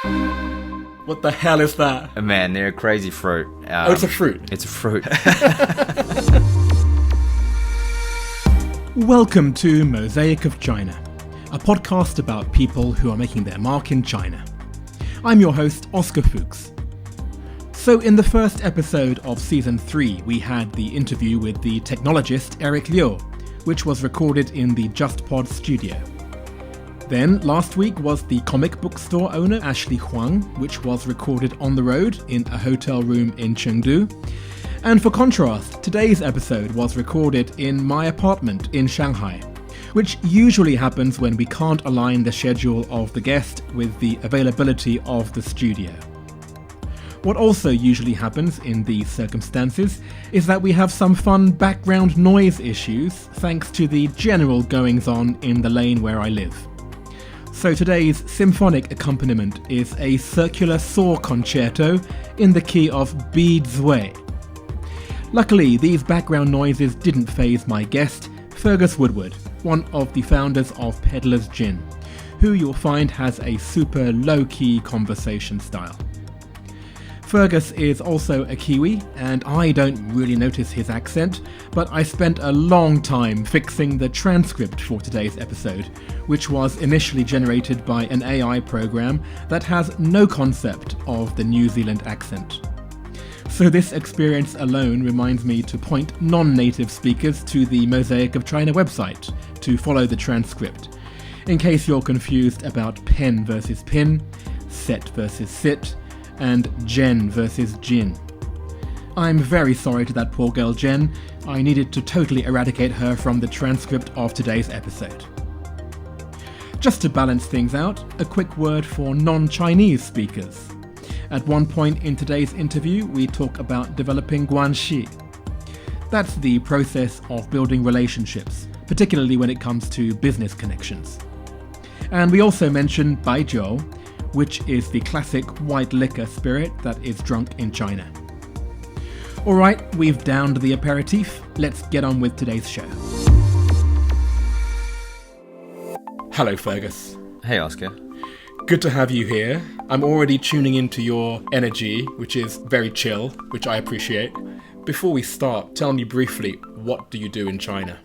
What the hell is that? Man, they're a crazy fruit. Oh, it's a fruit. It's a fruit. Welcome to Mosaic of China, a podcast about people who are making their mark in China. I'm your host, Oscar Fuchs. So in the first episode of Season 3, we had the interview with the technologist Eric Liu, which was recorded in the JustPod studio. Then, last week was the comic book store owner Ashley Huang, which was recorded on the road in a hotel room in Chengdu. And for contrast, today's episode was recorded in my apartment in Shanghai, which usually happens when we can't align the schedule of the guest with the availability of the studio. What also usually happens in these circumstances is that we have some fun background noise issues thanks to the general goings-on in the lane where I live. So today's symphonic accompaniment is a circular saw concerto in the key of B Zwei. Luckily, these background noises didn't faze my guest, Fergus Woodward, one of the founders of Peddlers Gin, who you'll find has a super low-key conversation style. Fergus is also a Kiwi, and I don't really notice his accent, but I spent a long time fixing the transcript for today's episode, which was initially generated by an AI program that has no concept of the New Zealand accent. So this experience alone reminds me to point non-native speakers to the Mosaic of China website to follow the transcript, in case you're confused about pen versus pin, set versus sit, and Jen versus Gin. I'm very sorry to that poor girl Jen. I needed to totally eradicate her from the transcript of today's episode. Just to balance things out, a quick word for non-Chinese speakers. At one point in today's interview, we talk about developing guanxi. That's the process of building relationships, particularly when it comes to business connections. And we also mention baijiu, which is the classic white liquor spirit that is drunk in China. Alright, we've downed the aperitif. Let's get on with today's show. Hello, Fergus. Hey, Oscar. Good to have you here. I'm already tuning into your energy, which is very chill, which I appreciate. Before we start, tell me briefly, what do you do in China?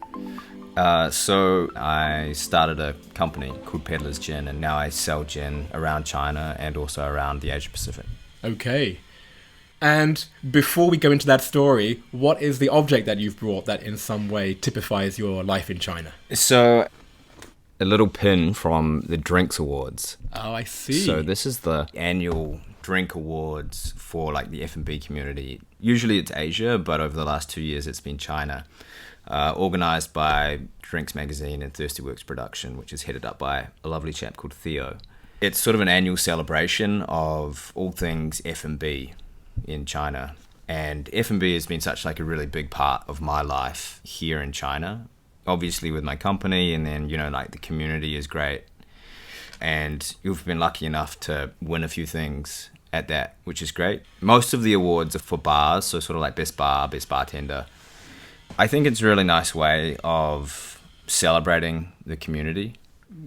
So I started a company called Peddlers Gin, and now I sell gin around China and also around the Asia Pacific. Okay. And before we go into that story, what is the object that you've brought that in some way typifies your life in China? So, a little pin from the Drinks Awards. Oh, I see. So this is the annual drink awards for like the F&B community. Usually it's Asia, but over the last 2 years it's been China. Organised by Drinks Magazine and Thirsty Works Production, which is headed up by a lovely chap called Theo. It's sort of an annual celebration of all things F&B in China. And F&B has been such like a really big part of my life here in China. Obviously with my company, and then, you know, like the community is great. And you've been lucky enough to win a few things at that, which is great. Most of the awards are for bars, so sort of like best bar, best bartender. I think it's a really nice way of celebrating the community.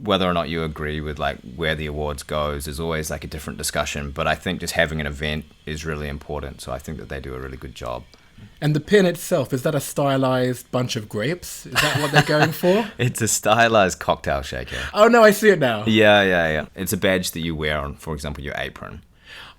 Whether or not you agree with like where the awards goes is always like a different discussion, but I think just having an event is really important, so I think that they do a really good job. And the pin itself, is that a stylized bunch of grapes? Is that what they're going for? It's a stylized cocktail shaker. Oh no, I see it now. Yeah. It's a badge that you wear on, for example, your apron.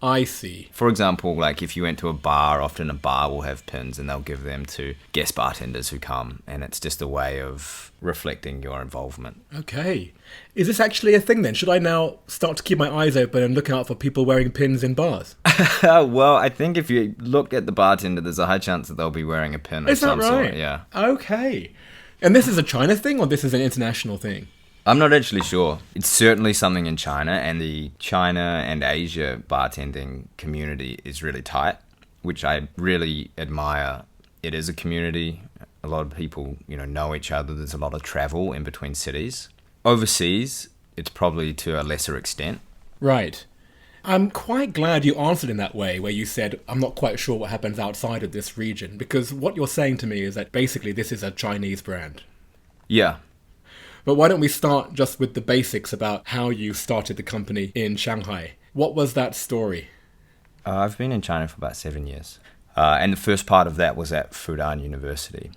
I see. For example, like if you went to a bar, often a bar will have pins and they'll give them to guest bartenders who come, and it's just a way of reflecting your involvement. Okay. Is this actually a thing then? Should I now start to keep my eyes open and look out for people wearing pins in bars? Well, I think if you look at the bartender, there's a high chance that they'll be wearing a pin of some sort. Yeah. Okay. And this is a China thing, or this is an international thing? I'm not actually sure. It's certainly something in China, and the China and Asia bartending community is really tight, which I really admire. It is a community. A lot of people, know each other. There's a lot of travel in between cities. Overseas, it's probably to a lesser extent. Right. I'm quite glad you answered in that way, where you said, I'm not quite sure what happens outside of this region, because what you're saying to me is that basically this is a Chinese brand. Yeah. But why don't we start just with the basics about how you started the company in Shanghai? What was that story? I've been in China for about 7 years. And the first part of that was at Fudan University.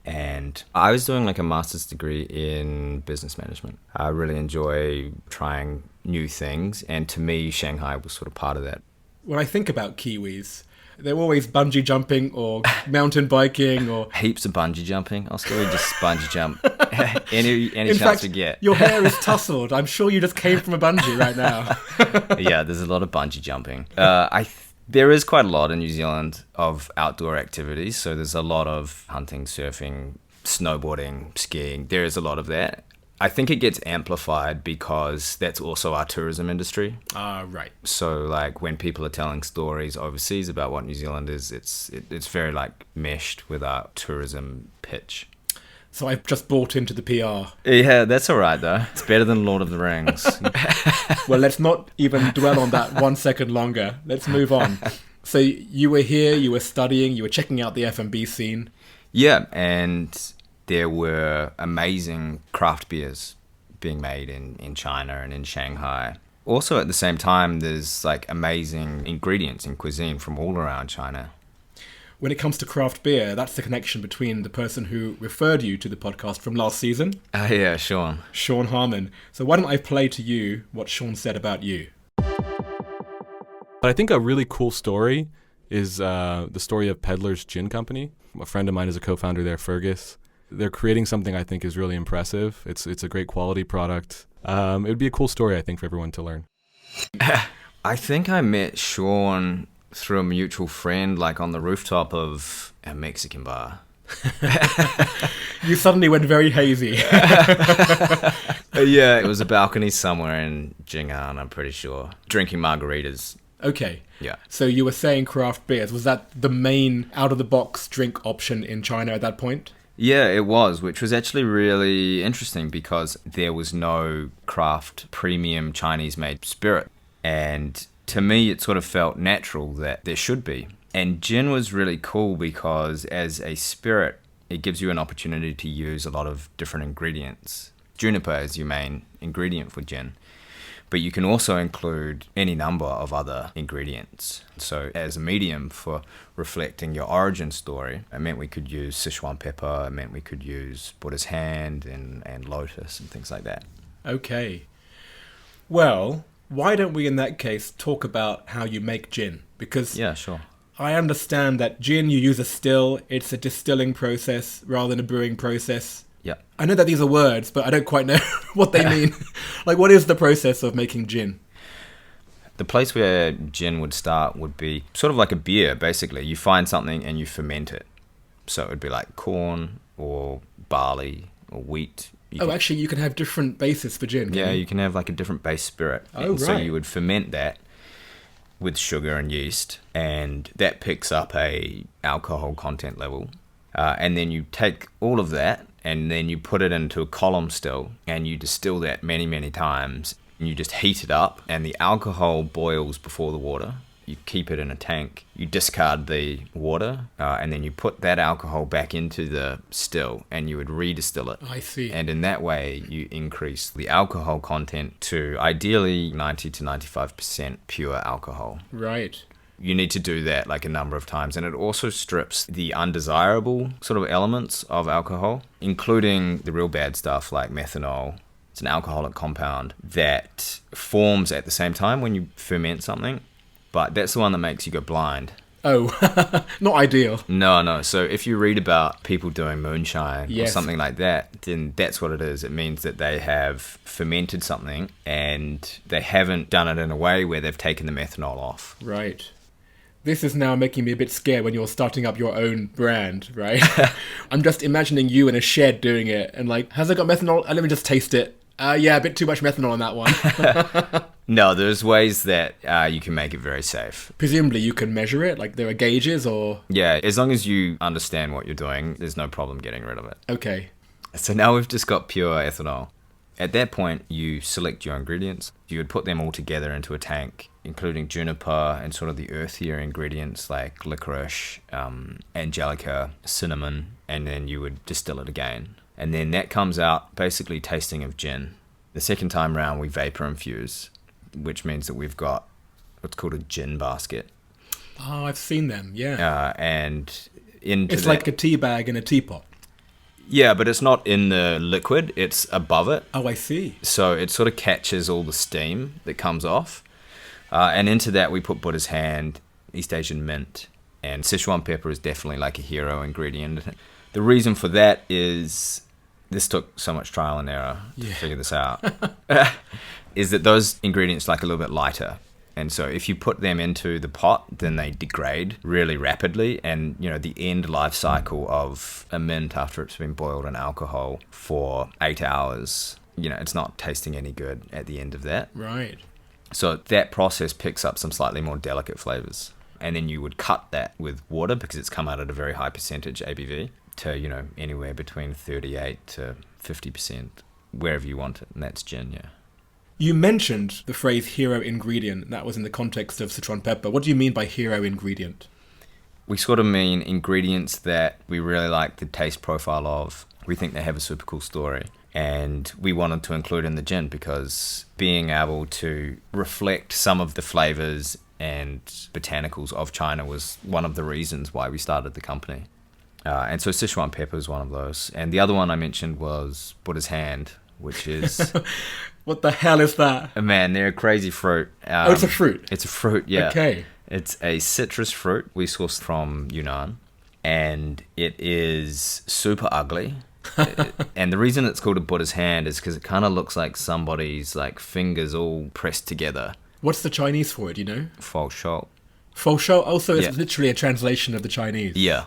And I was doing like a master's degree in business management. I really enjoy trying new things. And to me, Shanghai was sort of part of that. When I think about Kiwis, they're always bungee jumping or mountain biking or... Heaps of bungee jumping. I'll still just bungee jump any In chance fact, we get. your hair is tousled. I'm sure you just came from a bungee right now. Yeah, there's a lot of bungee jumping. There is quite a lot in New Zealand of outdoor activities. So there's a lot of hunting, surfing, snowboarding, skiing. There is a lot of that. I think it gets amplified because that's also our tourism industry. Right. So like when people are telling stories overseas about what New Zealand is, it's very like meshed with our tourism pitch. So I've just bought into the PR. Yeah, that's all right though. It's better than Lord of the Rings. Well, let's not even dwell on that 1 second longer. Let's move on. So you were here, you were studying, you were checking out the F&B scene. Yeah, and there were amazing craft beers being made in China and in Shanghai. Also at the same time, there's like amazing ingredients in cuisine from all around China. When it comes to craft beer, that's the connection between the person who referred you to the podcast from last season. Yeah, Sean. Sean Harmon. So why don't I play to you what Sean said about you? But I think a really cool story is the story of Peddlers Gin Company. A friend of mine is a co-founder there, Fergus. They're creating something I think is really impressive. It's a great quality product. It would be a cool story, I think, for everyone to learn. I think I met Sean through a mutual friend, like on the rooftop of a Mexican bar. You suddenly went very hazy. Yeah, it was a balcony somewhere in Jing'an, I'm pretty sure. Drinking margaritas. Okay. Yeah. So you were saying craft beers. Was that the main out-of-the-box drink option in China at that point? Yeah, it was, which was actually really interesting because there was no craft premium Chinese-made spirit. And to me, it sort of felt natural that there should be. And gin was really cool because as a spirit, it gives you an opportunity to use a lot of different ingredients. Juniper is your main ingredient for gin. But you can also include any number of other ingredients. So as a medium for reflecting your origin story, it meant we could use Sichuan pepper, it meant we could use Buddha's hand and lotus and things like that. Okay. Well, why don't we in that case talk about how you make gin? Because Yeah, sure. I understand that gin, you use a still, it's a distilling process rather than a brewing process. Yeah. I know that these are words, but I don't quite know what they mean. Like, what is the process of making gin? The place where gin would start would be sort of like a beer, basically. You find something and you ferment it. So it would be like corn or barley or wheat. Actually, you can have different bases for gin. Yeah, you can have like a different base spirit. Oh, And So right. you would ferment that with sugar and yeast, and that picks up a alcohol content level. And then you take all of that and then you put it into a column still and you distill that many, many times. And you just heat it up and the alcohol boils before the water. You keep it in a tank. You discard the water and then you put that alcohol back into the still and you would redistill it. I see. And in that way, you increase the alcohol content to ideally 90 to 95% pure alcohol. Right. You need to do that like a number of times. And it also strips the undesirable sort of elements of alcohol, including the real bad stuff like methanol. It's an alcoholic compound that forms at the same time when you ferment something, but that's the one that makes you go blind. Oh, not ideal. No. So if you read about people doing moonshine or Yes. something like that, then that's what it is. It means that they have fermented something and they haven't done it in a way where they've taken the methanol off. Right. This is now making me a bit scared when you're starting up your own brand, right? I'm just imagining you in a shed doing it and like, has it got methanol? Let me just taste it. Yeah, a bit too much methanol on that one. No, there's ways that you can make it very safe. Presumably you can measure it, like there are gauges or... Yeah, as long as you understand what you're doing, there's no problem getting rid of it. Okay. So now we've just got pure ethanol. At that point, you select your ingredients. You would put them all together into a tank, including juniper and sort of the earthier ingredients like licorice, angelica, cinnamon, and then you would distill it again. And then that comes out basically tasting of gin. The second time round, we vapor infuse, which means that we've got what's called a gin basket. Oh, I've seen them, yeah. And into it's like a tea bag in a teapot. Yeah, but it's not in the liquid, it's above it. Oh, I see. So it sort of catches all the steam that comes off. And into that we put Buddha's hand, East Asian mint, and Sichuan pepper is definitely like a hero ingredient. The reason for that is, this took so much trial and error to figure this out, is that those ingredients are like a little bit lighter. And so if you put them into the pot, then they degrade really rapidly. And, you know, the end life cycle of a mint after it's been boiled in alcohol for 8 hours, you know, it's not tasting any good at the end of that. Right. So that process picks up some slightly more delicate flavors. And then you would cut that with water because it's come out at a very high percentage ABV to, you know, anywhere between 38 to 50%, wherever you want it. And that's gin, yeah. You mentioned the phrase hero ingredient. That was in the context of Sichuan pepper. What do you mean by hero ingredient? We sort of mean ingredients that we really like the taste profile of. We think they have a super cool story. And we wanted to include in the gin because being able to reflect some of the flavors and botanicals of China was one of the reasons why we started the company. And so Sichuan pepper is one of those. And the other one I mentioned was Buddha's hand, which is... What the hell is that? Man, they're a crazy fruit. It's a fruit? It's a fruit, yeah. Okay. It's a citrus fruit we sourced from Yunnan. And it is super ugly. And the reason it's called a Buddha's hand is because it kind of looks like somebody's like fingers all pressed together. What's the Chinese for it, do you know? Fo shou. Fo shou? Also, it's literally a translation of the Chinese. Yeah.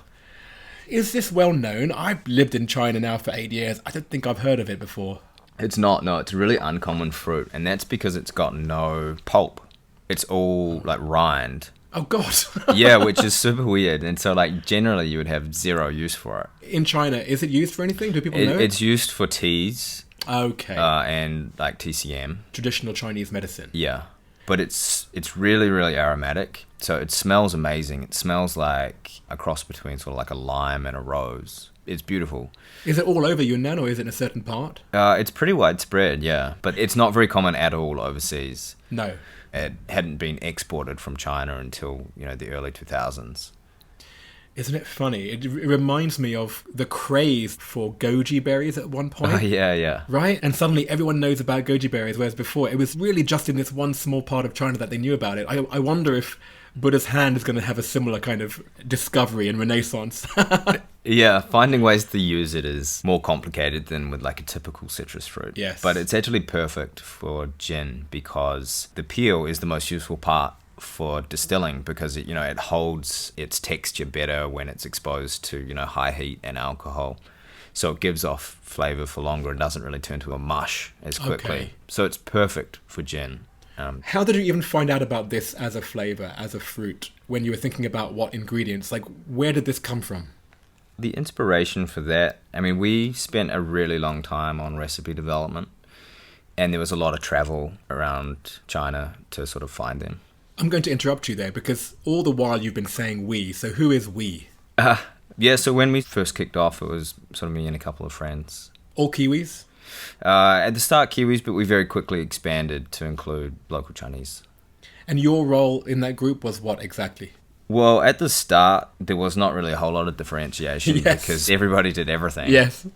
Is this well known? I've lived in China now for 8 years. I don't think I've heard of it before. It's not, no. It's a really uncommon fruit, and that's because it's got no pulp. It's all, like, rind. Oh, God. Yeah, which is super weird. And so, like, generally you would have zero use for it. In China, is it used for anything? Do people know? It's used for teas. Okay. And, like, TCM. Traditional Chinese medicine. Yeah. But it's really, really aromatic. So it smells amazing. It smells like a cross between sort of like a lime and a rose. It's beautiful. Is it all over Yunnan or is it in a certain part? It's pretty widespread, yeah. But it's not very common at all overseas. No. It hadn't been exported from China until, you know, the early 2000s. Isn't it funny? It reminds me of the craze for goji berries at one point. Yeah. Right? And suddenly everyone knows about goji berries, whereas before it was really just in this one small part of China that they knew about it. I wonder if Buddha's hand is going to have a similar kind of discovery and renaissance. Yeah, finding ways to use it is more complicated than with like a typical citrus fruit. Yes. But it's actually perfect for gin because the peel is the most useful part for distilling because it, you know, it holds its texture better when it's exposed to, you know, high heat and alcohol. So it gives off flavor for longer and doesn't really turn to a mush as quickly. Okay. So it's perfect for gin. How did you even find out about this as a flavor, as a fruit, when you were thinking about what ingredients? Like, where did this come from? The inspiration for that, I mean, we spent a really long time on recipe development and there was a lot of travel around China to sort of find them. I'm going to interrupt you there because all the while you've been saying we, so who is we? Yeah, so when we first kicked off, it was sort of me and a couple of friends. All Kiwis? At the start, Kiwis, but we very quickly expanded to include local Chinese. And your role in that group was what exactly? Well, at the start, there was not really a whole lot of differentiation because everybody did everything. Yes.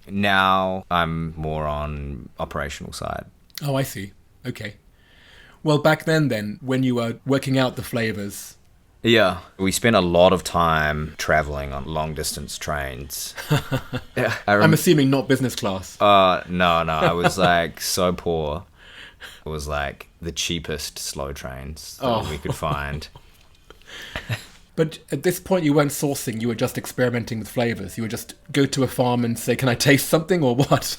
Now, I'm more on operational side. Oh, I see. Okay. Well, back then, when you were working out the flavors... Yeah, we spent a lot of time traveling on long-distance trains. Yeah, I'm assuming not business class. No, I was like so poor. It was like the cheapest slow trains that we could find. But at this point you weren't sourcing, you were just experimenting with flavors. You would just go to a farm and say, can I taste something or what?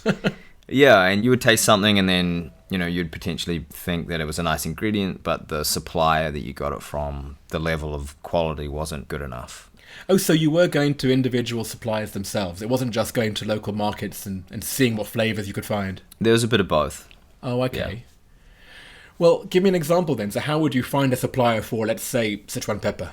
Yeah, and you would taste something and then, you know, you'd potentially think that it was a nice ingredient, but the supplier that you got it from, the level of quality wasn't good enough. Oh, so you were going to individual suppliers themselves. It wasn't just going to local markets and seeing what flavors you could find. There was a bit of both. Oh, okay. Yeah. Well, give me an example then. So how would you find a supplier for, let's say, Sichuan pepper?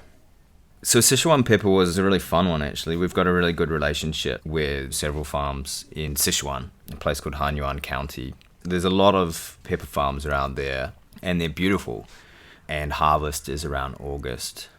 So Sichuan pepper was a really fun one, actually. We've got a really good relationship with several farms in Sichuan, a place called Hanyuan County. There's a lot of pepper farms around there, and they're beautiful. and harvest is around August.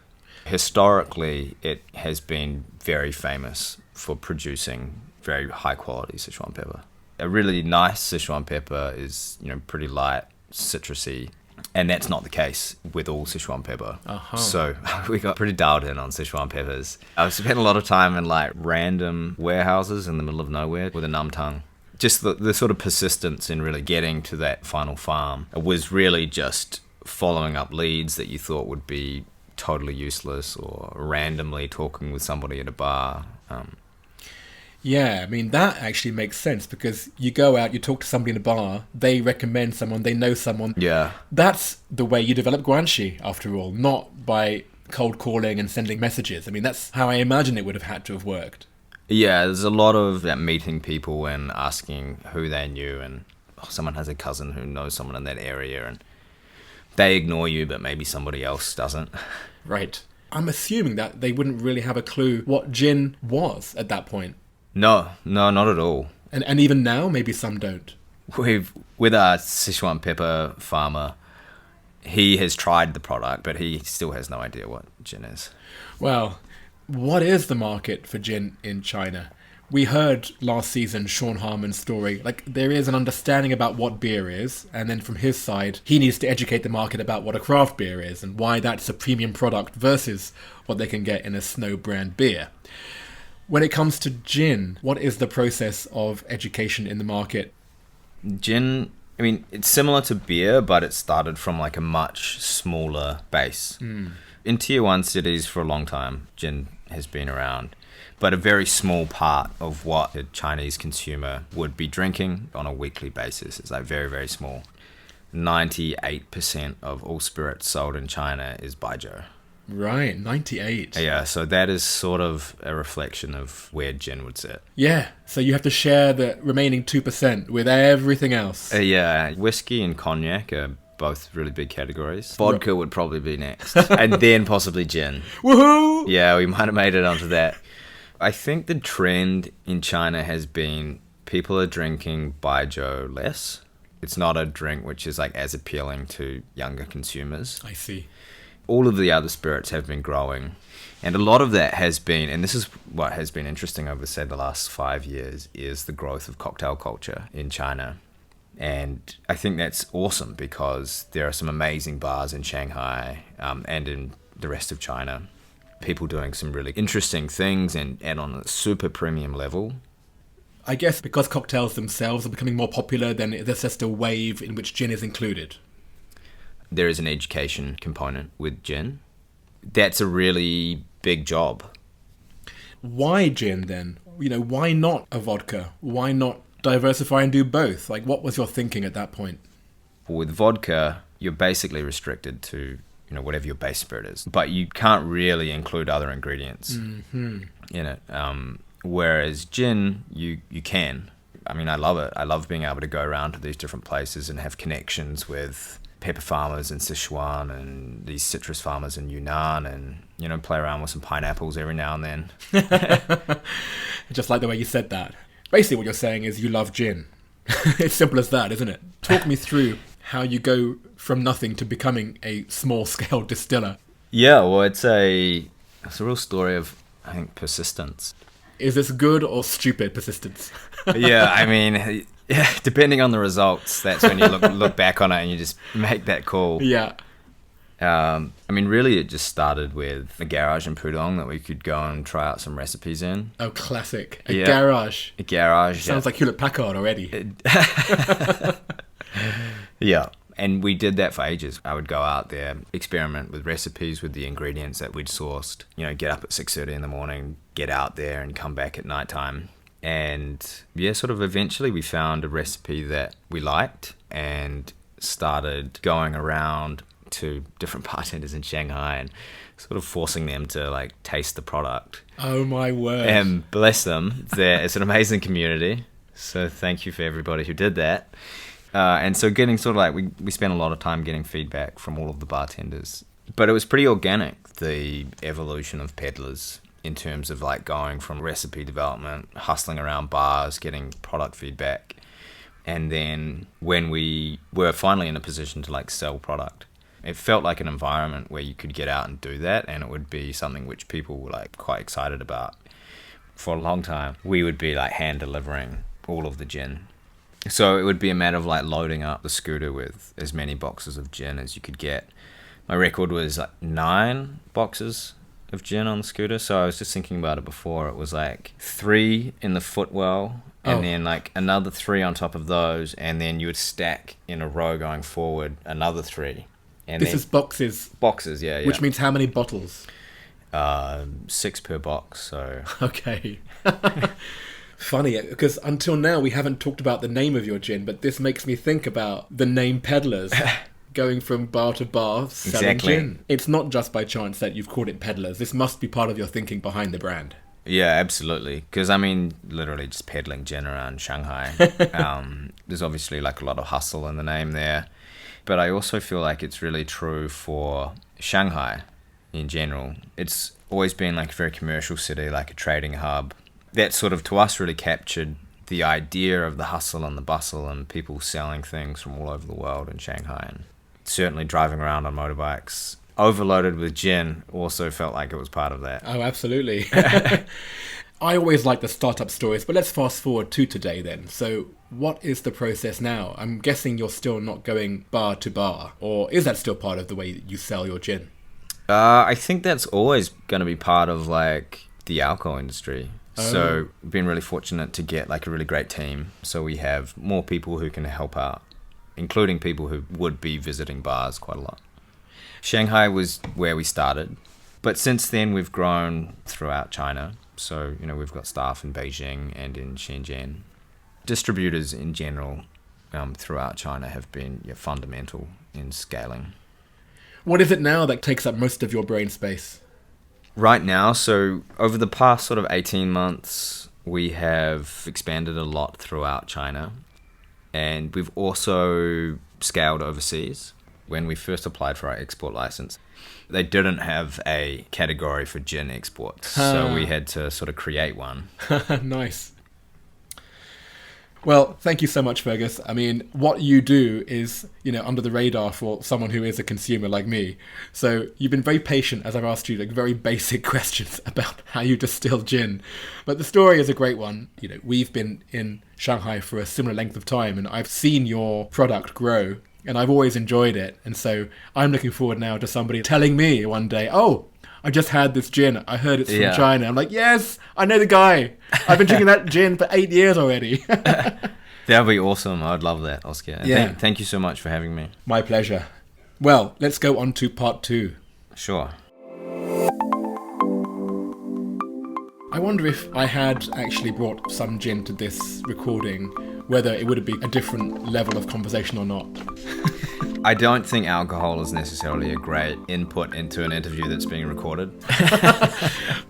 Historically, it has been very famous for producing very high quality Sichuan pepper. A really nice Sichuan pepper is, pretty light, citrusy, and that's not the case with all Sichuan pepper. Uh-huh. So we got pretty dialed in on Sichuan peppers. I've spent a lot of time in like random warehouses in the middle of nowhere with a numb tongue. Just the sort of persistence in really getting to that final farm. It was really just following up leads that you thought would be totally useless, or randomly talking with somebody at a bar. Yeah, I mean, that actually makes sense, because you go out, you talk to somebody in a bar, they recommend someone, they know someone. Yeah. That's the way you develop guanxi, after all, not by cold calling and sending messages. I mean, that's how I imagine it would have had to have worked. Yeah, there's a lot of that, meeting people and asking who they knew, and someone has a cousin who knows someone in that area, and they ignore you, but maybe somebody else doesn't. Right. I'm assuming that they wouldn't really have a clue what gin was at that point. No, not at all. And even now, maybe some don't. With our Sichuan pepper farmer, he has tried the product, but he still has no idea what gin is. Well, what is the market for gin in China? We heard last season Sean Harmon's story. Like, there is an understanding about what beer is, and then from his side, he needs to educate the market about what a craft beer is and why that's a premium product versus what they can get in a Snow brand beer. When it comes to gin, what is the process of education in the market? Gin, I mean, it's similar to beer, but it started from like a much smaller base. In tier 1 cities for a long time, gin has been around, but a very small part of what a Chinese consumer would be drinking on a weekly basis. It's like very, very small. 98% of all spirits sold in China is baijiu. Right, 98. Yeah, so that is sort of a reflection of where gin would sit. Yeah, so you have to share the remaining 2% with everything else. Yeah, whiskey and cognac are both really big categories. Vodka would probably be next, and then possibly gin. Woohoo! Yeah, we might have made it onto that. I think the trend in China has been people are drinking baijiu less. It's not a drink which is like as appealing to younger consumers. I see. All of the other spirits have been growing. And a lot of that has been, and this is what has been interesting over, say, the last 5 years, is the growth of cocktail culture in China. And I think that's awesome, because there are some amazing bars in Shanghai and in the rest of China. People doing some really interesting things and on a super premium level. I guess because cocktails themselves are becoming more popular, then there's just a wave in which gin is included. There is an education component with gin. That's a really big job. Why gin then? Why not a vodka? Why not diversify and do both? Like, what was your thinking at that point? With vodka, you're basically restricted to whatever your base spirit is, but you can't really include other ingredients in it. Whereas gin, you can. I mean, I love it. I love being able to go around to these different places and have connections with pepper farmers in Sichuan and these citrus farmers in Yunnan, and play around with some pineapples every now and then. Just like the way you said that. Basically what you're saying is you love gin. It's simple as that, isn't it? Talk me through how you go from nothing to becoming a small-scale distiller. Yeah, well, it's a real story of, I think, persistence. Is this good or stupid persistence? Yeah, I mean, depending on the results, that's when you look back on it and you just make that call. Yeah. I mean, really, it just started with a garage in Pudong that we could go and try out some recipes in. Oh, classic. A garage. A garage. Sounds like Hewlett-Packard already. Yeah. And we did that for ages. I would go out there, experiment with recipes with the ingredients that we'd sourced. Get up at 6:30 in the morning, get out there and come back at nighttime. And yeah, sort of eventually we found a recipe that we liked and started going around to different bartenders in Shanghai and sort of forcing them to like taste the product. Oh my word. And bless them, it's an amazing community. So thank you for everybody who did that. And so getting sort of like, we spent a lot of time getting feedback from all of the bartenders. But it was pretty organic, the evolution of Peddlers, in terms of like going from recipe development, hustling around bars, getting product feedback. And then when we were finally in a position to like sell product, It felt like an environment where you could get out and do that, and it would be something which people were like quite excited about. For a long time, we would be like hand delivering all of the gin. So it would be a matter of like loading up the scooter with as many boxes of gin as you could get. My record was like 9 boxes of gin on the scooter. So I was just thinking about it before. It was like 3 in the footwell, and then like another 3 on top of those, and then you would stack in a row going forward another 3. And this is boxes. Boxes, yeah. Which means how many bottles? 6 per box. So okay. Funny, because until now we haven't talked about the name of your gin, but this makes me think about the name Peddlers. Going from bar to bar selling gin. It's not just by chance that you've called it Peddlers. This must be part of your thinking behind the brand. Yeah, absolutely. Because, I mean, literally just peddling gin around Shanghai. There's obviously like a lot of hustle in the name there. But I also feel like it's really true for Shanghai in general. It's always been like a very commercial city, like a trading hub. That sort of, to us, really captured the idea of the hustle and the bustle and people selling things from all over the world in Shanghai. And certainly driving around on motorbikes overloaded with gin also felt like it was part of that. Oh, absolutely. I always like the startup stories, but let's fast forward to today then. So what is the process now? I'm guessing you're still not going bar to bar, or is that still part of the way you sell your gin? I think that's always going to be part of like the alcohol industry. So we've been really fortunate to get like a really great team. So we have more people who can help out, including people who would be visiting bars quite a lot. Shanghai was where we started, but since then we've grown throughout China. So, you know, we've got staff in Beijing and in Shenzhen. Distributors in general throughout China have been fundamental in scaling. What is it now that takes up most of your brain space? Right now, so over the past sort of 18 months, we have expanded a lot throughout China. And we've also scaled overseas. When we first applied for our export license, they didn't have a category for gin exports. So we had to sort of create one. Nice. Well, thank you so much, Fergus. I mean, what you do is, you know, under the radar for someone who is a consumer like me. So you've been very patient as I've asked you like very basic questions about how you distill gin. But the story is a great one. You know, we've been in Shanghai for a similar length of time, and I've seen your product grow, and I've always enjoyed it. And so I'm looking forward now to somebody telling me one day, oh, I just had this gin. I heard it's from China. I'm like, yes, I know the guy. I've been drinking that gin for 8 years already. That would be awesome. I'd love that, Oscar. Yeah. Thank you so much for having me. My pleasure. Well, let's go on to part 2. Sure. I wonder if I had actually brought some gin to this recording, whether it would be a different level of conversation or not. I don't think alcohol is necessarily a great input into an interview that's being recorded.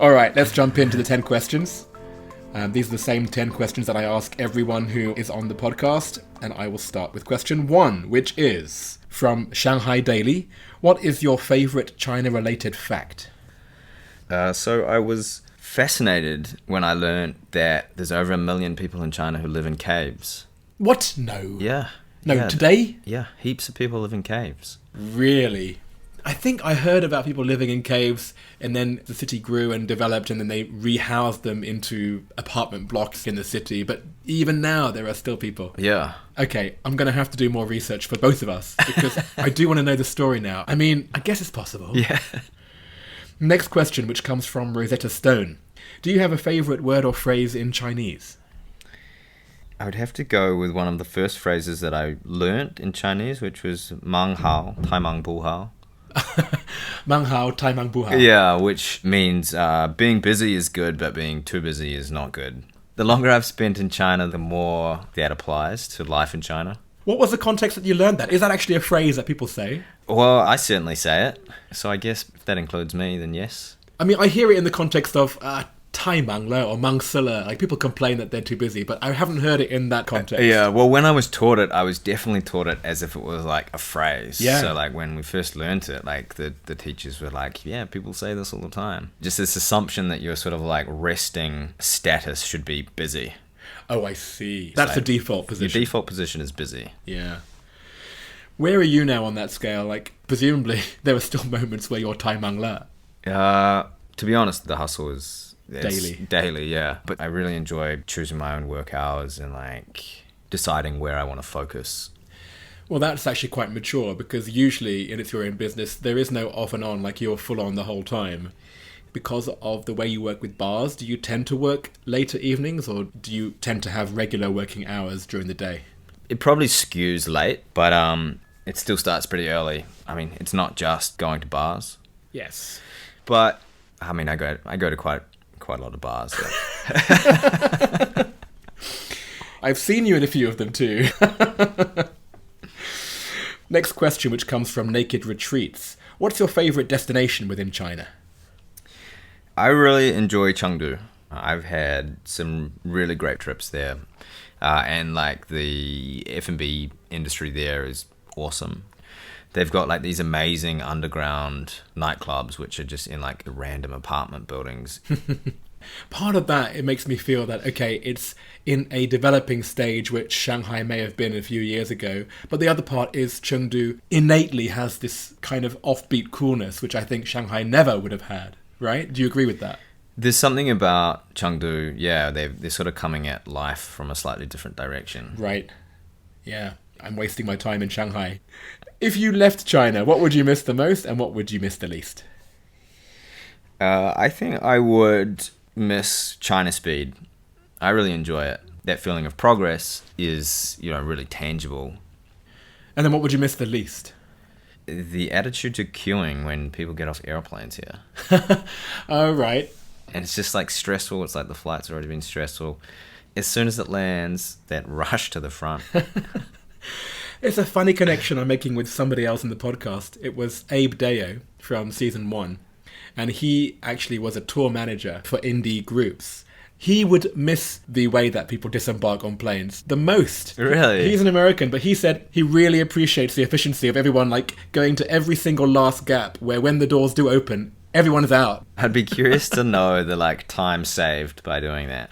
All right, let's jump into the 10 questions. These are the same 10 questions that I ask everyone who is on the podcast. And I will start with question 1, which is from Shanghai Daily. What is your favorite China-related fact? So I was fascinated when I learned that there's over 1 million people in China who live in caves. What? No. Yeah. No, yeah. Today? Yeah, heaps of people live in caves. Really? I think I heard about people living in caves, and then the city grew and developed, and then they rehoused them into apartment blocks in the city. But even now, there are still people. Yeah. Okay, I'm going to have to do more research for both of us, because I do want to know the story now. I mean, I guess it's possible. Yeah. Next question, which comes from Rosetta Stone. Do you have a favourite word or phrase in Chinese? I would have to go with one of the first phrases that I learnt in Chinese, which was "mang hao, tai mang bu hao." Mang hao, tai mang bu hao. Yeah, which means being busy is good, but being too busy is not good. The longer I've spent in China, the more that applies to life in China. What was the context that you learned that? Is that actually a phrase that people say? Well, I certainly say it. So I guess if that includes me, then yes. I mean, I hear it in the context of tai mang le or mang si le. Like, people complain that they're too busy, but I haven't heard it in that context. Yeah, well, when I was taught it, I was definitely taught it as if it was like a phrase. Yeah. So like when we first learned it, like the teachers were like, yeah, people say this all the time. Just this assumption that your sort of like resting status should be busy. Oh, I see. That's the default position. Your default position is busy. Yeah. Where are you now on that scale? Like, presumably there are still moments where you're Tai Mang Le. To be honest, the hustle is Daily. Daily, yeah. But I really enjoy choosing my own work hours and like deciding where I want to focus. Well, that's actually quite mature, because usually, and it's your own business, there is no off and on, like you're full on the whole time. Because of the way you work with bars, do you tend to work later evenings, or do you tend to have regular working hours during the day? It probably skews late, but it still starts pretty early. I mean, it's not just going to bars. Yes. But I mean, I go to quite a lot of bars. So. I've seen you in a few of them too. Next question, which comes from Naked Retreats. What's your favourite destination within China? I really enjoy Chengdu. I've had some really great trips there. And like the F&B industry there is awesome. They've got like these amazing underground nightclubs, which are just in like random apartment buildings. Part of that, it makes me feel that, okay, it's in a developing stage, which Shanghai may have been a few years ago. But the other part is Chengdu innately has this kind of offbeat coolness, which I think Shanghai never would have had, right? Do you agree with that? There's something about Chengdu, yeah, they're sort of coming at life from a slightly different direction. Right. Yeah, I'm wasting my time in Shanghai. If you left China, what would you miss the most and what would you miss the least? I think I would miss China speed. I really enjoy it. That feeling of progress is, really tangible. And then what would you miss the least? The attitude to queuing when people get off airplanes here. Oh, right. And it's just like stressful. It's like the flight's already been stressful. As soon as it lands, that rush to the front. It's a funny connection I'm making with somebody else in the podcast. It was Abe Deo from season 1. And he actually was a tour manager for indie groups. He would miss the way that people disembark on planes the most. Really? He's an American, but he said he really appreciates the efficiency of everyone like going to every single last gap where when the doors do open, everyone is out. I'd be curious to know the like time saved by doing that.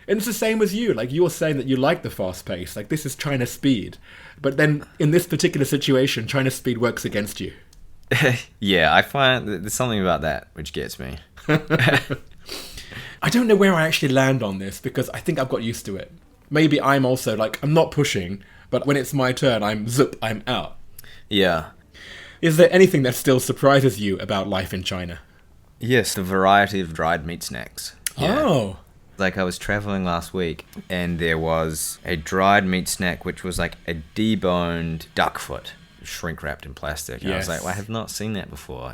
And it's the same as you. Like, you're saying that you like the fast pace. Like, this is China speed. But then, in this particular situation, China speed works against you. Yeah, I find that there's something about that which gets me. I don't know where I actually land on this, because I think I've got used to it. Maybe I'm also, like, I'm not pushing, but when it's my turn, I'm out. Yeah. Is there anything that still surprises you about life in China? Yes, the variety of dried meat snacks. Yeah. Oh. Like, I was traveling last week, and there was a dried meat snack, which was like a deboned duck foot, shrink-wrapped in plastic. And I was like, well, I have not seen that before.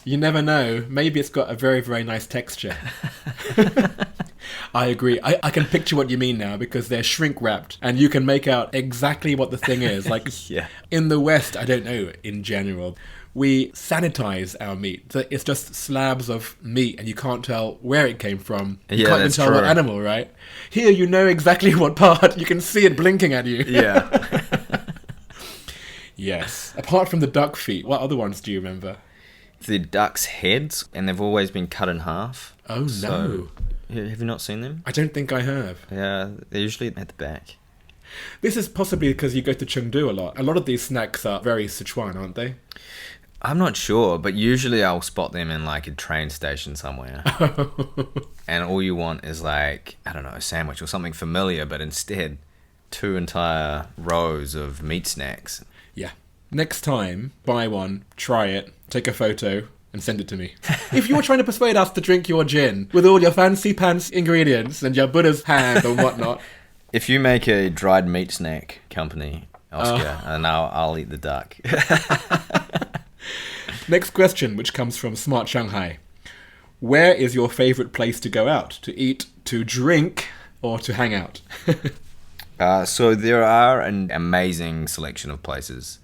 You never know. Maybe it's got a very, very nice texture. I agree. I can picture what you mean now, because they're shrink-wrapped, and you can make out exactly what the thing is. Like, Yeah. In the West, I don't know, in general, we sanitize our meat. So it's just slabs of meat, and you can't tell where it came from. You can't even tell what animal, right? Here, you know exactly what part. You can see it blinking at you. Yeah. Yes. Apart from the duck feet, what other ones do you remember? The duck's heads, and they've always been cut in half. Oh, no. Have you not seen them? I don't think I have. Yeah, they're usually at the back. This is possibly because you go to Chengdu a lot. A lot of these snacks are very Sichuan, aren't they? I'm not sure, but usually I'll spot them in like a train station somewhere. And all you want is like, I don't know, a sandwich or something familiar, but instead 2 entire rows of meat snacks. Yeah. Next time, buy one, try it, take a photo, and send it to me. If you're trying to persuade us to drink your gin with all your fancy pants ingredients and your Buddha's hand and whatnot. If you make a dried meat snack company, Oscar, and I'll eat the duck. Next question, which comes from Smart Shanghai. Where is your favourite place to go out? To eat, to drink, or to hang out? So there are an amazing selection of places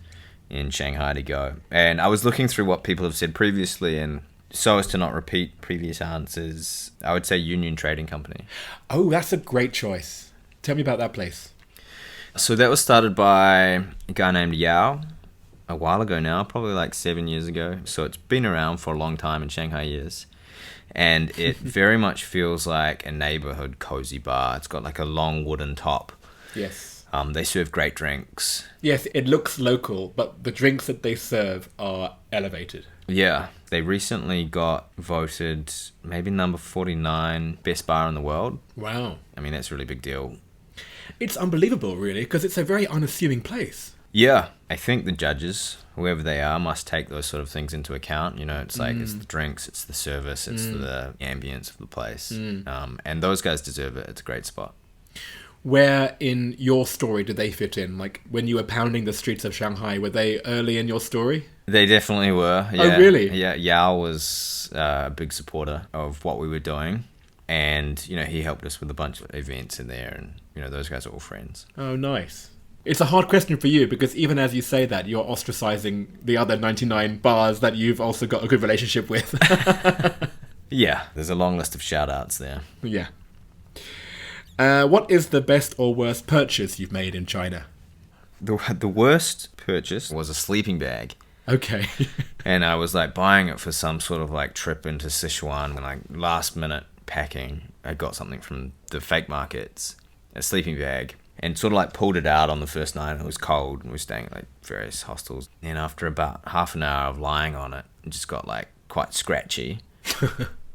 in Shanghai to go. And I was looking through what people have said previously, and so as to not repeat previous answers, I would say Union Trading Company. Oh, that's a great choice. Tell me about that place. So that was started by a guy named Yao a while ago now, probably like 7 years ago. So it's been around for a long time in Shanghai years. And it very much feels like a neighborhood cozy bar. It's got like a long wooden top. Yes. They serve great drinks. Yes, it looks local, but the drinks that they serve are elevated. Yeah, they recently got voted maybe number 49 best bar in the world. Wow. I mean, that's a really big deal. It's unbelievable, really, because it's a very unassuming place. Yeah, I think the judges, whoever they are, must take those sort of things into account. You know, it's like it's the drinks, it's the service, it's the ambience of the place. And those guys deserve it. It's a great spot. Where in your story did they fit in? Like, when you were pounding the streets of Shanghai, were they early in your story? They definitely were. Yeah. Oh, really? Yeah, Yao was a big supporter of what we were doing. And, you know, he helped us with a bunch of events in there. And, you know, those guys are all friends. Oh, nice. It's a hard question for you, because even as you say that, you're ostracizing the other 99 bars that you've also got a good relationship with. Yeah, there's a long list of shout-outs there. Yeah. What is the best or worst purchase you've made in China? The worst purchase was a sleeping bag. Okay. And I was like buying it for some sort of like trip into Sichuan, when like last minute packing, I got something from the fake markets, a sleeping bag, and sort of like pulled it out on the first night. It was cold and we were staying at like various hostels. And after about half an hour of lying on it, it just got like quite scratchy.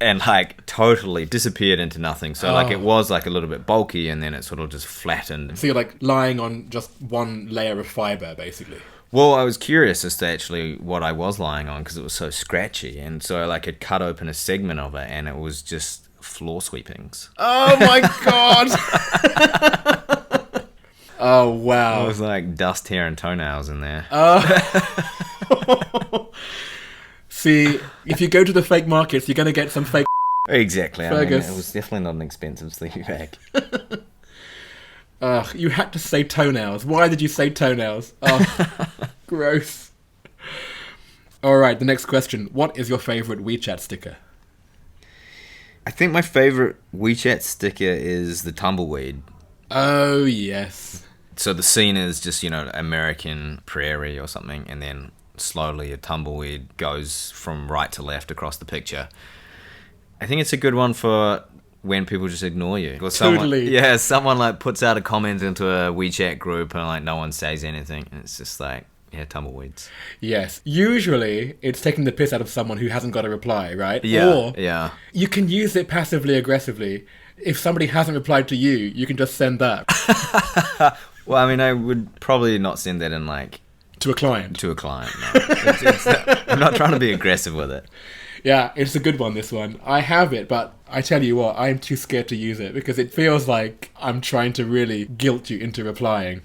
And like totally disappeared into nothing. So like it was like a little bit bulky, and then it sort of just flattened. So you're like lying on just one layer of fibre, basically. Well, I was curious as to actually what I was lying on, because it was so scratchy. And so I like had cut open a segment of it, and it was just floor sweepings. Oh my God. Oh, wow. It was like dust, hair, and toenails in there. See, if you go to the fake markets, you're going to get some fake... Exactly. Fergus. I mean, it was definitely not an expensive sleeping bag. You had to say toenails. Why did you say toenails? Oh, gross. All right, the next question. What is your favourite WeChat sticker? I think my favorite WeChat sticker is the tumbleweed. Oh, yes. So the scene is just, you know, American prairie or something, and then slowly a tumbleweed goes from right to left across the picture. I think it's a good one for when people just ignore you. Or Totally. Someone like puts out a comment into a WeChat group and like no one says anything, and it's just like, yeah, tumbleweeds. Yes. Usually, it's taking the piss out of someone who hasn't got a reply, right? Yeah, or yeah. You can use it passively aggressively. If somebody hasn't replied to you, you can just send that. Well, I mean, I would probably not send that in like... To a client. To a client, no. I'm not trying to be aggressive with it. Yeah, it's a good one, this one. I have it, but I tell you what, I'm too scared to use it because it feels like I'm trying to really guilt you into replying.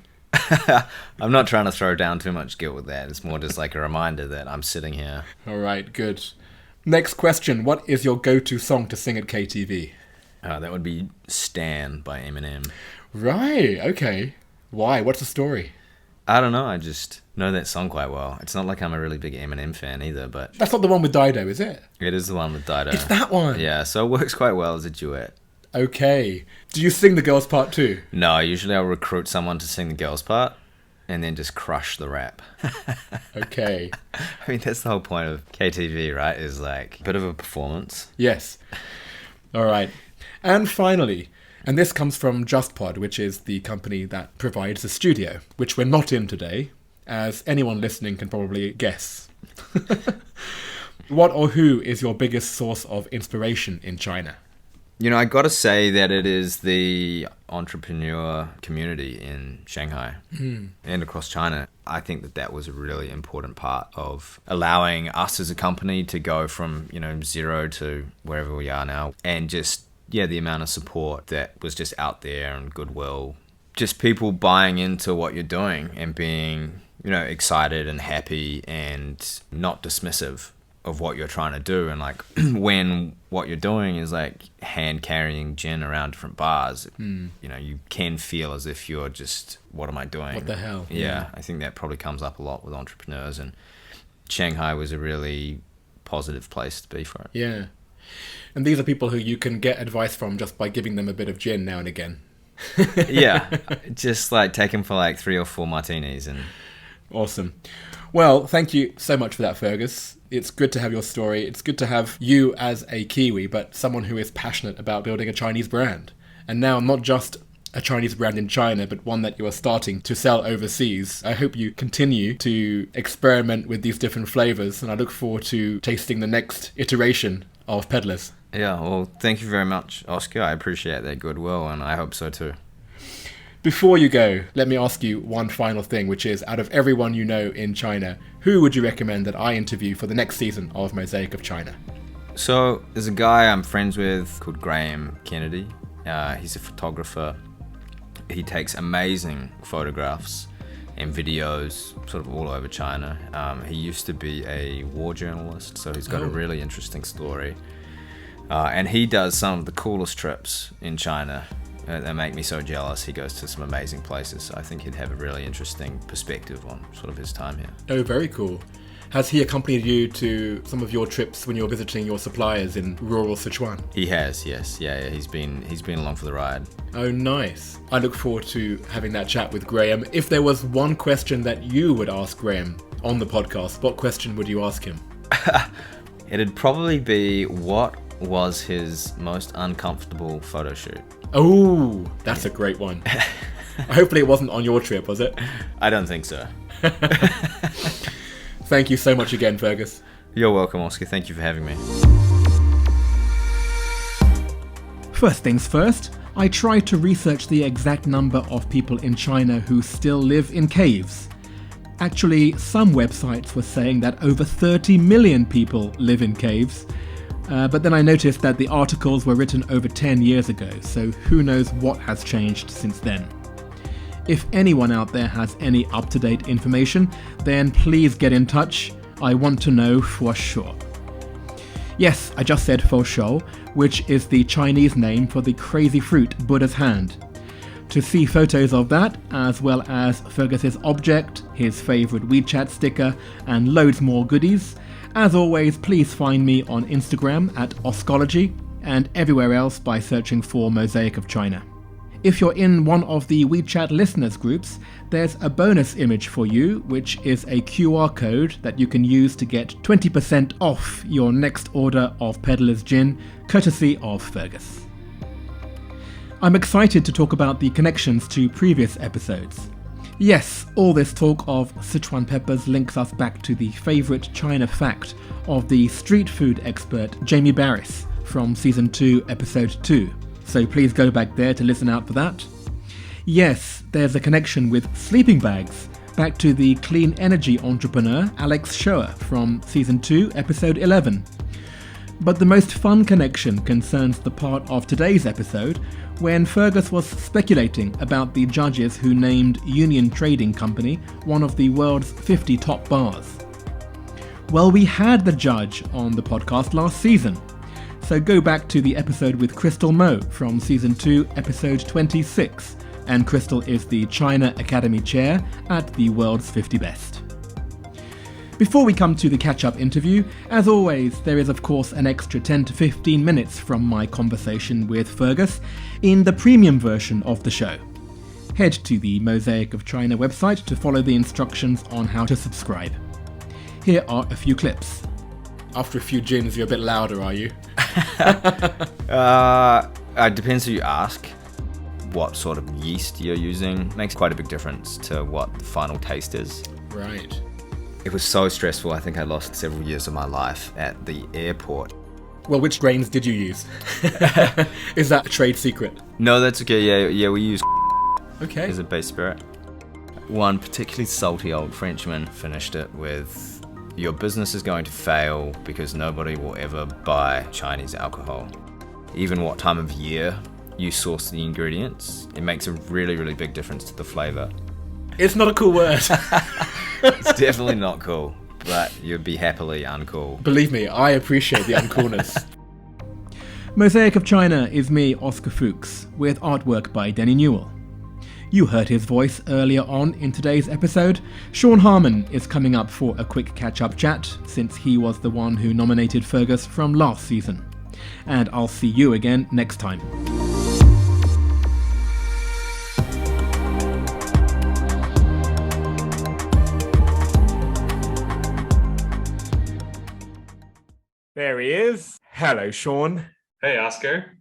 I'm not trying to throw down too much guilt with that. It's more just like a reminder that I'm sitting here. All right, good. Next question. What is your go-to song to sing at KTV? That would be Stan by Eminem. Right, okay. Why? What's the story? I don't know. I just know that song quite well. It's not like I'm a really big Eminem fan either, but... That's not the one with Dido, is it? It is the one with Dido. It's that one? Yeah, so it works quite well as a duet. Okay. Do you sing the girls' part too? No, usually I'll recruit someone to sing the girls' part and then just crush the rap. Okay. I mean, that's the whole point of KTV, right? Is like a bit of a performance. Yes. All right. And finally, and this comes from JustPod, which is the company that provides the studio, which we're not in today, as anyone listening can probably guess. What or who is your biggest source of inspiration in China? You know, I got to say that it is the entrepreneur community in Shanghai and across China. I think that that was a really important part of allowing us as a company to go from, you know, zero to wherever we are now. And just, yeah, the amount of support that was just out there and goodwill. Just people buying into what you're doing and being, you know, excited and happy and not dismissive of what you're trying to do. And like when what you're doing is like hand carrying gin around different bars, you know, you can feel as if you're just, what am I doing? What the hell? Yeah, I think that probably comes up a lot with entrepreneurs, and Shanghai was a really positive place to be for it. Yeah. And these are people who you can get advice from just by giving them a bit of gin now and again. Yeah, just like take them for like 3 or 4 martinis. And awesome. Well, thank you so much for that, Fergus. It's good to have your story. It's good to have you as a Kiwi, but someone who is passionate about building a Chinese brand. And now not just a Chinese brand in China, but one that you are starting to sell overseas. I hope you continue to experiment with these different flavors, and I look forward to tasting the next iteration of Peddlers. Yeah, well, thank you very much, Oscar. I appreciate that goodwill, and I hope so too. Before you go, let me ask you one final thing, which is, out of everyone you know in China, who would you recommend that I interview for the next season of Mosaic of China? So, there's a guy I'm friends with called Graham Kennedy. He's a photographer. He takes amazing photographs and videos sort of all over China. He used to be a war journalist, so he's got a really interesting story. And he does some of the coolest trips in China. They make me so jealous. He goes to some amazing places. So I think he'd have a really interesting perspective on sort of his time here. Oh, very cool. Has he accompanied you to some of your trips when you're visiting your suppliers in rural Sichuan? He has, yes. Yeah, he's been along for the ride. Oh, nice. I look forward to having that chat with Graham. If there was one question that you would ask Graham on the podcast, what question would you ask him? It'd probably be, what was his most uncomfortable photo shoot? Oh, that's a great one. Hopefully it wasn't on your trip, was it? I don't think so. Thank you so much again, Fergus. You're welcome, Oscar. Thank you for having me. First things first, I tried to research the exact number of people in China who still live in caves. Actually, some websites were saying that over 30 million people live in caves. But then I noticed that the articles were written over 10 years ago, so who knows what has changed since then. If anyone out there has any up-to-date information, then please get in touch. I want to know for sure. Yes, I just said for sure, which is the Chinese name for the crazy fruit Buddha's hand. To see photos of that, as well as Fergus's object, his favourite WeChat sticker, and loads more goodies, as always, please find me on Instagram at Oscology, and everywhere else by searching for Mosaic of China. If you're in one of the WeChat listeners groups, there's a bonus image for you, which is a QR code that you can use to get 20% off your next order of Peddlers Gin, courtesy of Fergus. I'm excited to talk about the connections to previous episodes. Yes, all this talk of Sichuan peppers links us back to the favourite China fact of the street food expert Jamie Barris from Season 2, Episode 2. So please go back there to listen out for that. Yes, there's a connection with sleeping bags, back to the clean energy entrepreneur Alex Shoer from Season 2, Episode 11. But the most fun connection concerns the part of today's episode when Fergus was speculating about the judges who named Union Trading Company one of the world's 50 top bars. Well, we had the judge on the podcast last season, so go back to the episode with Crystal Mo from Season 2, Episode 26, and Crystal is the China Academy Chair at the world's 50 best. Before we come to the catch-up interview, as always, there is of course an extra 10 to 15 minutes from my conversation with Fergus in the premium version of the show. Head to the Mosaic of China website to follow the instructions on how to subscribe. Here are a few clips. After a few gins, you're a bit louder, are you? It depends who you ask. What sort of yeast you're using makes quite a big difference to what the final taste is. Right. It was so stressful, I think I lost several years of my life at the airport. Well, which grains did you use? Is that a trade secret? No, that's okay. Yeah, we use okay as a base spirit. One particularly salty old Frenchman finished it with, "Your business is going to fail because nobody will ever buy Chinese alcohol. Even what time of year you source the ingredients, it makes a really, really big difference to the flavor." It's not a cool word. It's definitely not cool, but you'd be happily uncool. Believe me, I appreciate the uncoolness. Mosaic of China is me, Oscar Fuchs, with artwork by Denny Newell. You heard his voice earlier on in today's episode. Sean Harmon is coming up for a quick catch-up chat, since he was the one who nominated Fergus from last season. And I'll see you again next time. There he is. Hello, Sean. Hey, Oscar.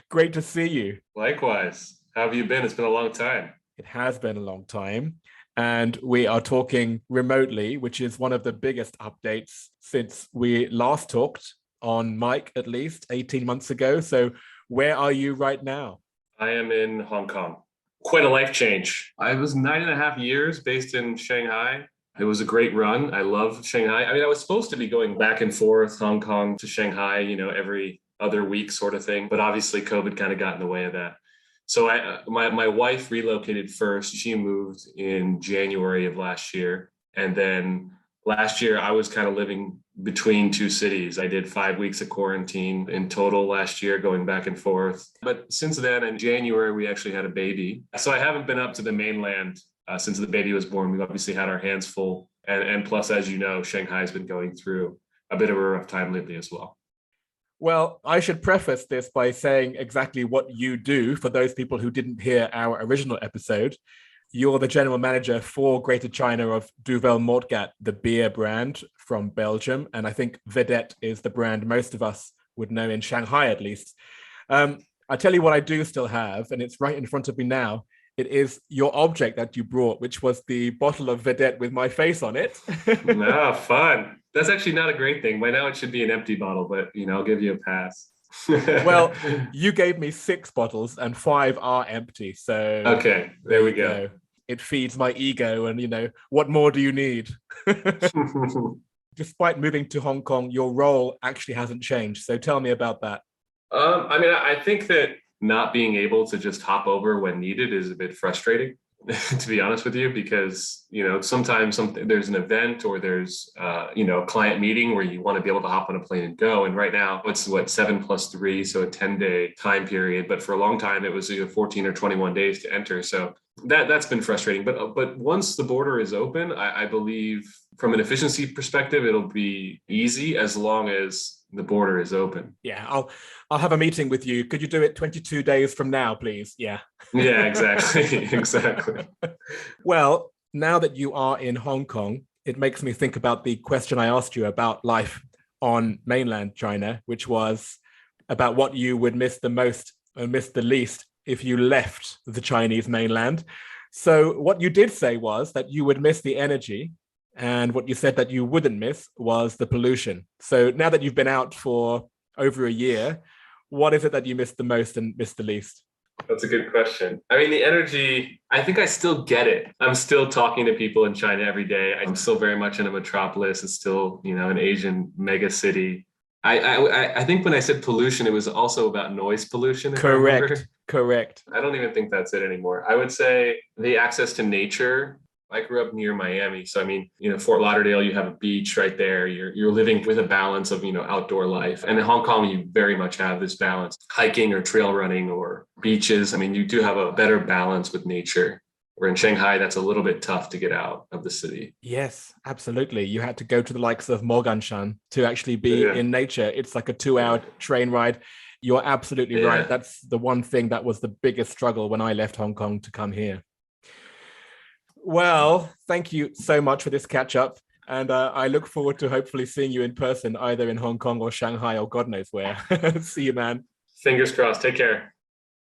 Great to see you. Likewise. How have you been? It's been a long time. It has been a long time. And we are talking remotely, which is one of the biggest updates since we last talked on mic, at least 18 months ago. So where are you right now? I am in Hong Kong. Quite a life change. I was 9.5 years based in Shanghai. It was a great run. I love Shanghai. I mean, I was supposed to be going back and forth, Hong Kong to Shanghai, every other week sort of thing. But obviously COVID kind of got in the way of that. So my wife relocated first. She moved in January of last year. And then last year I was kind of living between two cities. I did 5 weeks of quarantine in total last year, going back and forth. But since then, in January, we actually had a baby. So I haven't been up to the mainland since the baby was born. We've obviously had our hands full. And plus, as you know, Shanghai's been going through a bit of a rough time lately as well. Well, I should preface this by saying exactly what you do for those people who didn't hear our original episode. You're the general manager for Greater China of Duvel Moortgat, the beer brand from Belgium. And I think Vedette is the brand most of us would know in Shanghai, at least. I tell you what I do still have, and it's right in front of me now. It is your object that you brought, which was the bottle of Vedette with my face on it. Fun. That's actually not a great thing. By now it should be an empty bottle, but I'll give you a pass. Well, you gave me 6 bottles and 5 are empty. So okay, there we go. It feeds my ego, and what more do you need? Despite moving to Hong Kong, your role actually hasn't changed. So tell me about that. I think that not being able to just hop over when needed is a bit frustrating, to be honest with you, because, sometimes there's an event or there's, a client meeting where you want to be able to hop on a plane and go. And right now it's 7 + 3, so a 10-day time period. But for a long time, it was 14 or 21 days to enter. So that's been frustrating. But once the border is open, I believe from an efficiency perspective, it'll be easy as long as the border is open. Yeah, I'll have a meeting with you. Could you do it 22 days from now, please? Yeah. Yeah, exactly. Exactly. Well, now that you are in Hong Kong, it makes me think about the question I asked you about life on mainland China, which was about what you would miss the most or miss the least if you left the Chinese mainland. So what you did say was that you would miss the energy, and what you said that you wouldn't miss was the pollution. So now that you've been out for over a year, what is it that you missed the most and missed the least? That's a good question. The energy, I think I still get it. I'm still talking to people in China every day. I'm still very much in a metropolis. It's still, an Asian mega city. I think when I said pollution, it was also about noise pollution. Correct. I don't even think that's it anymore. I would say the access to nature. I grew up near Miami. So, Fort Lauderdale, you have a beach right there. You're living with a balance of, outdoor life. And in Hong Kong, you very much have this balance. Hiking or trail running or beaches. You do have a better balance with nature. Where in Shanghai, that's a little bit tough to get out of the city. Yes, absolutely. You had to go to the likes of Moganshan to actually be in nature. It's like a 2-hour train ride. You're absolutely right. That's the one thing that was the biggest struggle when I left Hong Kong to come here. Well, thank you so much for this catch up. And I look forward to hopefully seeing you in person, either in Hong Kong or Shanghai or God knows where. See you, man. Fingers crossed. Take care.